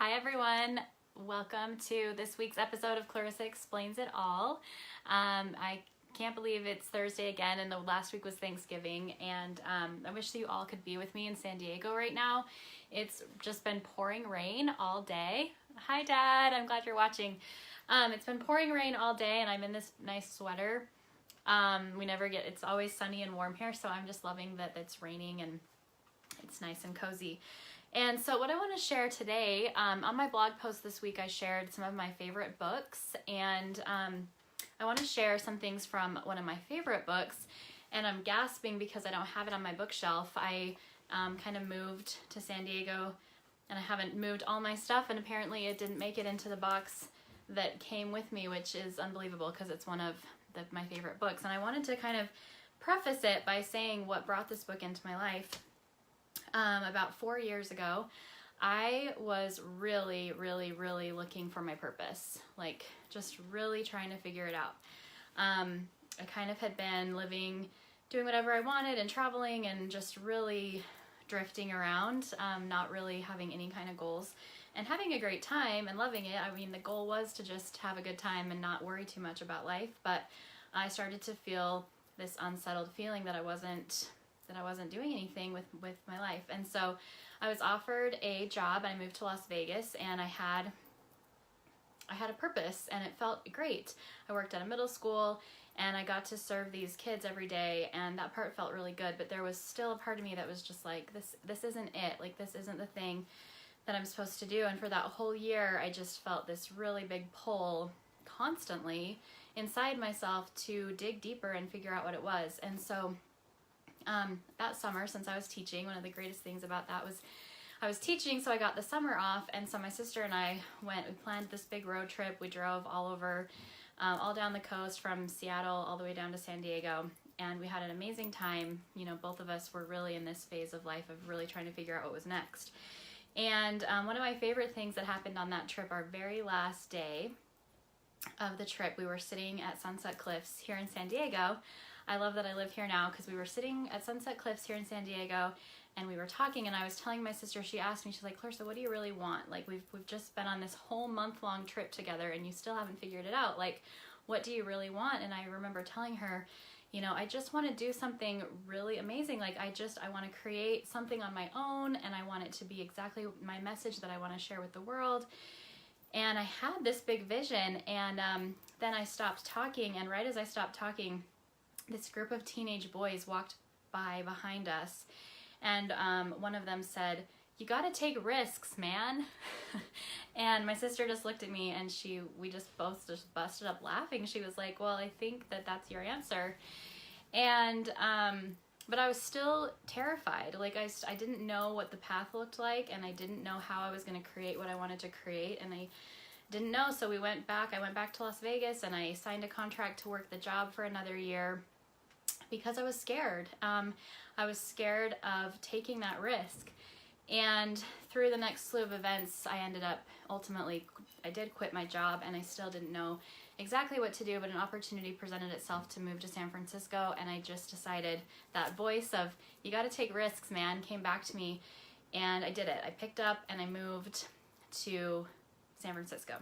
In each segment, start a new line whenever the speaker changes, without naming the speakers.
Hi everyone, welcome to this week's episode of Clarissa Explains It All. I can't believe it's Thursday again and the last week was Thanksgiving, and I wish that you all could be with me in San Diego right now. It's just been pouring rain all day. Hi Dad, I'm glad you're watching. It's been pouring rain all day and I'm in this nice sweater. It's always sunny and warm here, so I'm just loving that it's raining and it's nice and cozy. And so what I want to share today, on my blog post this week, I shared some of my favorite books, and I want to share some things from one of my favorite books, and I'm gasping because I don't have it on my bookshelf. I kind of moved to San Diego, and I haven't moved all my stuff, and apparently it didn't make it into the box that came with me, which is unbelievable because it's one of my favorite books. And I wanted to kind of preface it by saying what brought this book into my life. About 4 years ago, I was really looking for my purpose, like just really trying to figure it out. I kind of had been doing whatever I wanted and traveling and just really drifting around, not really having any kind of goals and having a great time and loving it. I mean, the goal was to just have a good time and not worry too much about life, but I started to feel this unsettled feeling that I wasn't doing anything with my life. And so I was offered a job. I moved to Las Vegas and I had a purpose and it felt great. I worked at a middle school and I got to serve these kids every day, and that part felt really good, but there was still a part of me that was just like, this isn't it. Like, this isn't the thing that I'm supposed to do. And for that whole year, I just felt this really big pull constantly inside myself to dig deeper and figure out what it was. And so that summer, since I was teaching, one of the greatest things about that was I was teaching, so I got the summer off, and so my sister and I we planned this big road trip. We drove all over, all down the coast from Seattle all the way down to San Diego, and we had an amazing time. You know, both of us were really in this phase of life of really trying to figure out what was next. And one of my favorite things that happened on that trip, our very last day of the trip, we were sitting at Sunset Cliffs here in San Diego. I love that I live here now because we were sitting at Sunset Cliffs here in San Diego and we were talking, and I was telling my sister, she asked me, she's like, Clarissa, what do you really want? Like, we've just been on this whole month-long trip together and you still haven't figured it out. Like, what do you really want? And I remember telling her, you know, I just want to do something really amazing. Like, I want to create something on my own, and I want it to be exactly my message that I want to share with the world. And I had this big vision, and then I stopped talking, and right as I stopped talking, this group of teenage boys walked by behind us, and one of them said, "You got to take risks, man." And my sister just looked at me, and we just both just busted up laughing. She was like, "Well, I think that's your answer." And but I was still terrified. Like, I didn't know what the path looked like, and I didn't know how I was going to create what I wanted to create, and I didn't know. So I went back to Las Vegas, and I signed a contract to work the job for another year because I was scared. I was scared of taking that risk. And through the next slew of events, I did quit my job, and I still didn't know exactly what to do, but an opportunity presented itself to move to San Francisco, and I just decided, that voice of, you got to take risks, man, came back to me, and I did it. I picked up and I moved to San Francisco.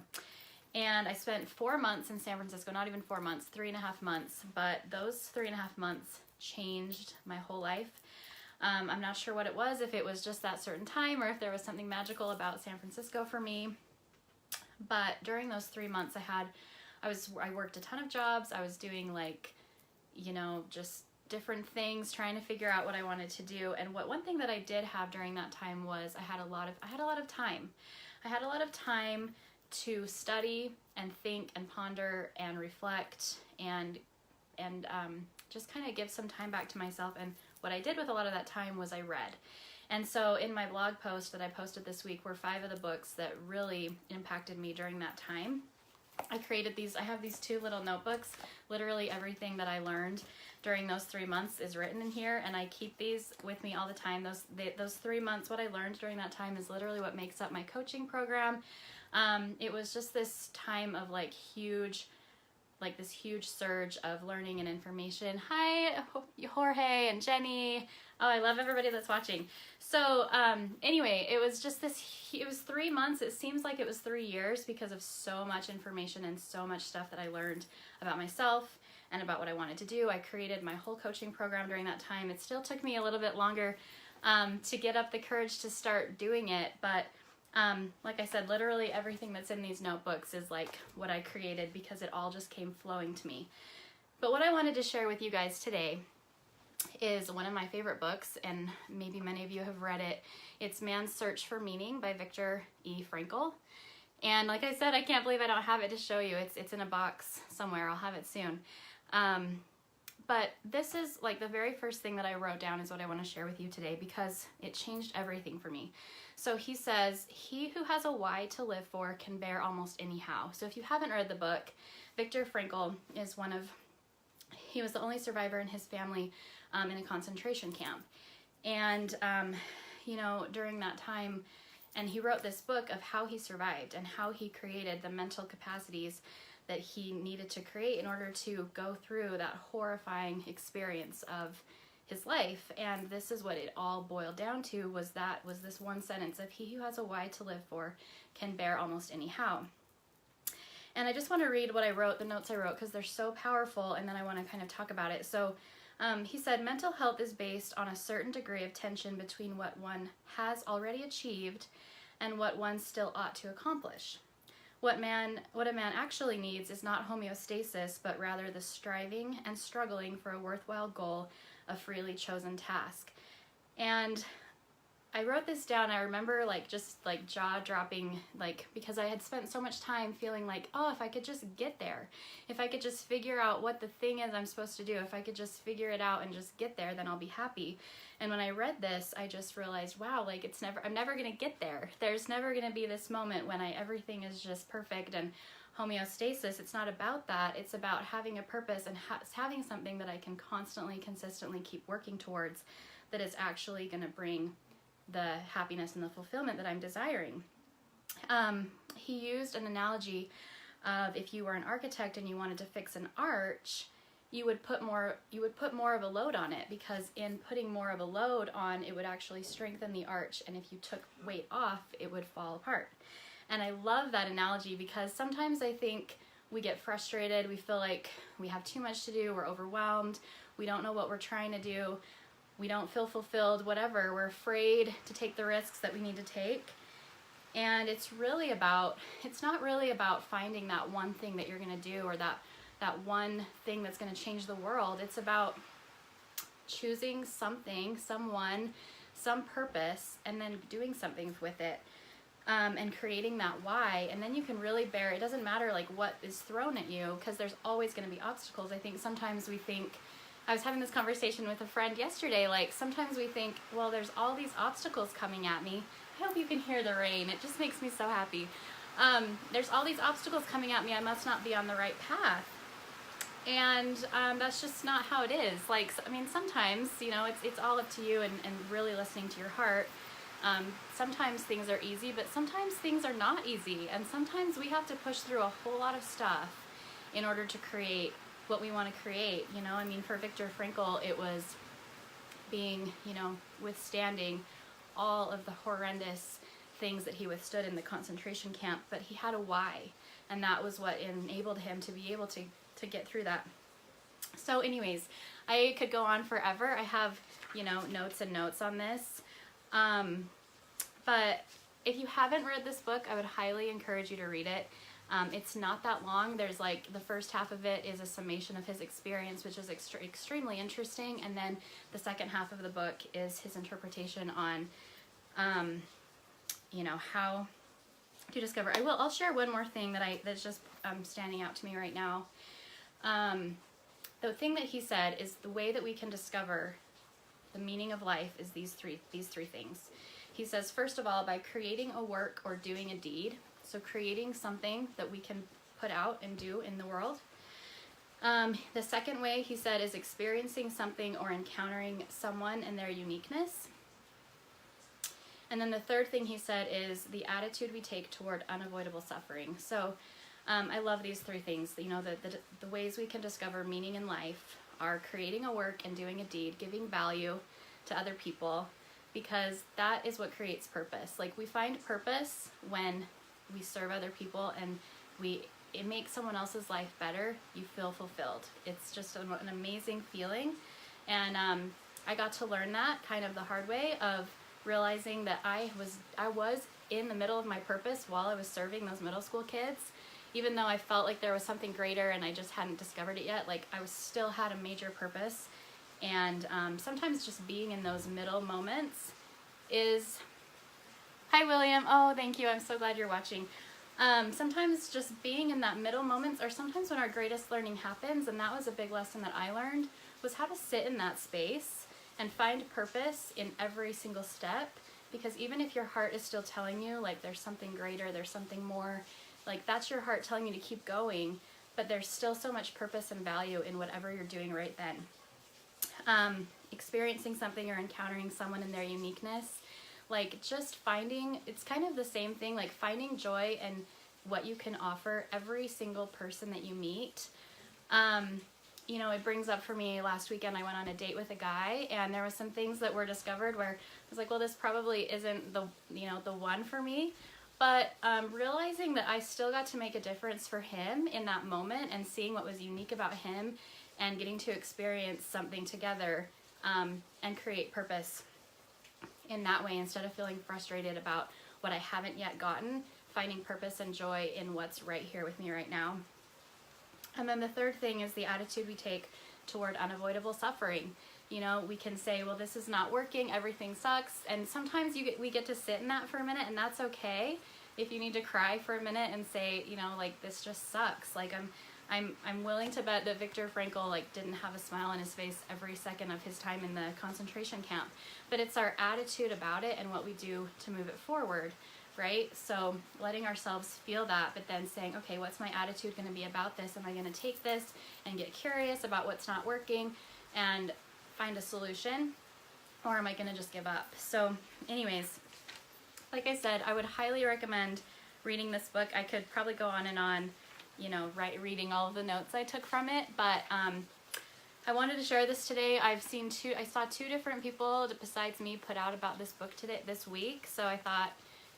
And I spent 4 months in San Francisco, not even 4 months, 3.5 months, but those 3.5 months changed my whole life. I'm not sure what it was, if it was just that certain time or if there was something magical about San Francisco for me. But during those 3 months I worked a ton of jobs. I was doing, like, you know, just different things, trying to figure out what I wanted to do. And one thing that I did have during that time was I had a lot of time. I had a lot of time to study and think and ponder and reflect and just kind of give some time back to myself. And what I did with a lot of that time was I read. And so in my blog post that I posted this week were 5 of the books that really impacted me during that time. I have these 2 little notebooks. Literally everything that I learned during those 3 months is written in here, and I keep these with me all the time. Those 3 months, what I learned during that time is literally what makes up my coaching program. It was just this time of this huge surge of learning and information. Hi, Jorge and Jenny. Oh, I love everybody that's watching. So anyway, it was just it was 3 months. It seems like it was 3 years because of so much information and so much stuff that I learned about myself and about what I wanted to do. I created my whole coaching program during that time. It still took me a little bit longer to get up the courage to start doing it. But like I said, literally everything that's in these notebooks is like what I created because it all just came flowing to me. But what I wanted to share with you guys today is one of my favorite books, and maybe many of you have read it. It's Man's Search for Meaning by Viktor E. Frankl. And like I said, I can't believe I don't have it to show you. It's in a box somewhere. I'll have it soon. But this is like the very first thing that I wrote down is what I want to share with you today because it changed everything for me. So he says, he who has a why to live for can bear almost any how. So if you haven't read the book, Viktor Frankl is he was the only survivor in his family in a concentration camp. And, you know, during that time, and he wrote this book of how he survived and how he created the mental capacities that he needed to create in order to go through that horrifying experience of his life. And this is what it all boiled down to, was this one sentence of he who has a why to live for can bear almost any how. And I just want to read what I wrote, the notes I wrote, because they're so powerful, and then I want to kind of talk about it. So he said, mental health is based on a certain degree of tension between what one has already achieved and what one still ought to accomplish. What a man actually needs is not homeostasis, but rather the striving and struggling for a worthwhile goal, a freely chosen task. And I wrote this down. I remember just jaw dropping, because I had spent so much time feeling like, oh, if I could just get there, if I could just figure out what the thing is I'm supposed to do, if I could just figure it out and just get there, then I'll be happy. And when I read this, I just realized, wow, I'm never going to get there. There's never going to be this moment when everything is just perfect and homeostasis. It's not about that. It's about having a purpose and having something that I can constantly, consistently keep working towards that is actually going to bring the happiness and the fulfillment that I'm desiring. He used an analogy of if you were an architect and you wanted to fix an arch, you would put more of a load on it, because in putting more of a load on, it would actually strengthen the arch, and if you took weight off, it would fall apart. And I love that analogy because sometimes I think we get frustrated, we feel like we have too much to do, we're overwhelmed, we don't know what we're trying to do, we don't feel fulfilled, whatever. We're afraid to take the risks that we need to take. And it's not really about finding that one thing that you're going to do, or that one thing that's going to change the world. It's about choosing something, someone, some purpose, and then doing something with it, and creating that why. And then you can really bear, it doesn't matter what is thrown at you, because there's always going to be obstacles. I think sometimes we think, I was having this conversation with a friend yesterday, sometimes we think, well, there's all these obstacles coming at me. I hope you can hear the rain. It just makes me so happy. There's all these obstacles coming at me. I must not be on the right path. And that's just not how it is. Sometimes, it's all up to you and really listening to your heart. Sometimes things are easy, but sometimes things are not easy. And sometimes we have to push through a whole lot of stuff in order to create what we want to create. For Viktor Frankl, it was being, withstanding all of the horrendous things that he withstood in the concentration camp, but he had a why, and that was what enabled him to be able to get through that. So anyways, I could go on forever. I have, notes and notes on this. But if you haven't read this book, I would highly encourage you to read it. It's not that long. There's the first half of it is a summation of his experience, which is extremely interesting. And then the second half of the book is his interpretation on, how to discover. I'll share one more thing that's just standing out to me right now. The thing that he said is the way that we can discover the meaning of life is these three things. He says, first of all, by creating a work or doing a deed. So creating something that we can put out and do in the world. The second way, he said, is experiencing something or encountering someone and their uniqueness. And then the third thing he said is the attitude we take toward unavoidable suffering. So I love these three things. The ways we can discover meaning in life are creating a work and doing a deed, giving value to other people, because that is what creates purpose. Like, we find purpose when we serve other people and it makes someone else's life better. You feel fulfilled. It's just an amazing feeling. And I got to learn that kind of the hard way, of realizing that I was in the middle of my purpose while I was serving those middle school kids. Even though I felt like there was something greater and I just hadn't discovered it yet, like, I still had a major purpose. And sometimes just being in those middle moments is... Hi, William. Oh, thank you. I'm so glad you're watching. Sometimes just being in that middle moments, or sometimes when our greatest learning happens, and that was a big lesson that I learned, was how to sit in that space and find purpose in every single step. Because even if your heart is still telling you, like, there's something greater, there's something more, like, that's your heart telling you to keep going, but there's still so much purpose and value in whatever you're doing right then. Experiencing something or encountering someone in their uniqueness, like, just finding, it's kind of the same thing, like finding joy in what you can offer every single person that you meet. You know, it brings up for me, last weekend I went on a date with a guy, and there was some things that were discovered where I was like, well, this probably isn't the one for me. But realizing that I still got to make a difference for him in that moment, and seeing what was unique about him, and getting to experience something together, and create purpose in that way, instead of feeling frustrated about what I haven't yet gotten, finding purpose and joy in what's right here with me right now. And then the third thing is the attitude we take toward unavoidable suffering. You know, we can say, well, this is not working, everything sucks, and sometimes we get to sit in that for a minute, and that's okay. If you need to cry for a minute and say, you know, like, this just sucks. Like, I'm willing to bet that Viktor Frankl, like, didn't have a smile on his face every second of his time in the concentration camp. But it's our attitude about it and what we do to move it forward, right? So letting ourselves feel that, but then saying, okay, what's my attitude going to be about this? Am I going to take this and get curious about what's not working and find a solution? Or am I going to just give up? So anyways, like I said, I would highly recommend reading this book. I could probably go on and on, you know, reading all of the notes I took from it, but I wanted to share this today. I saw two different people besides me put out about this book this week, so I thought,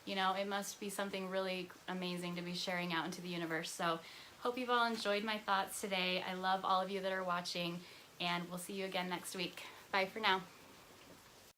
you know, it must be something really amazing to be sharing out into the universe. So hope you've all enjoyed my thoughts today. I love all of you that are watching, and we'll see you again next week. Bye for now.